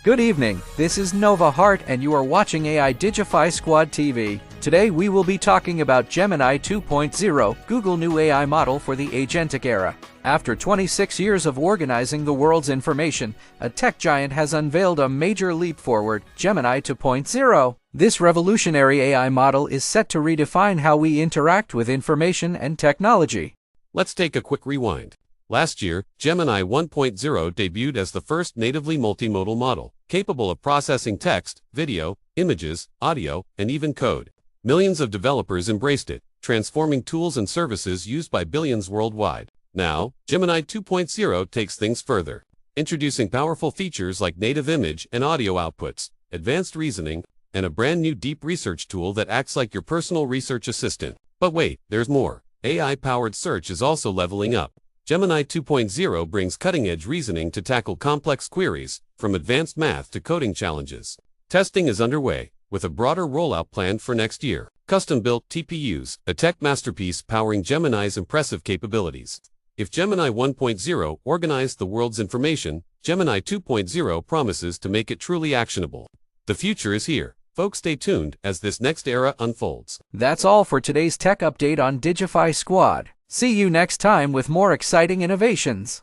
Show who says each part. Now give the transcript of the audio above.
Speaker 1: Good evening, this is Nova Hart and you are watching AI Digify Squad TV. Today we will be talking about Gemini 2.0, Google new AI model for the agentic era. After 26 years of organizing the world's information, a tech giant has unveiled a major leap forward, Gemini 2.0. This revolutionary AI model is set to redefine how we interact with information and technology.
Speaker 2: Let's take a quick rewind. Last year, Gemini 1.0 debuted as the first natively multimodal model, capable of processing text, video, images, audio, and even code. Millions of developers embraced it, transforming tools and services used by billions worldwide. Now, Gemini 2.0 takes things further, introducing powerful features like native image and audio outputs, advanced reasoning, and a brand new deep research tool that acts like your personal research assistant. But wait, there's more. AI-powered search is also leveling up. Gemini 2.0 brings cutting-edge reasoning to tackle complex queries, from advanced math to coding challenges. Testing is underway, with a broader rollout planned for next year. Custom-built TPUs, a tech masterpiece powering Gemini's impressive capabilities. If Gemini 1.0 organized the world's information, Gemini 2.0 promises to make it truly actionable. The future is here. Folks, stay tuned as this next era unfolds.
Speaker 1: That's all for today's tech update on Digify Squad. See you next time with more exciting innovations.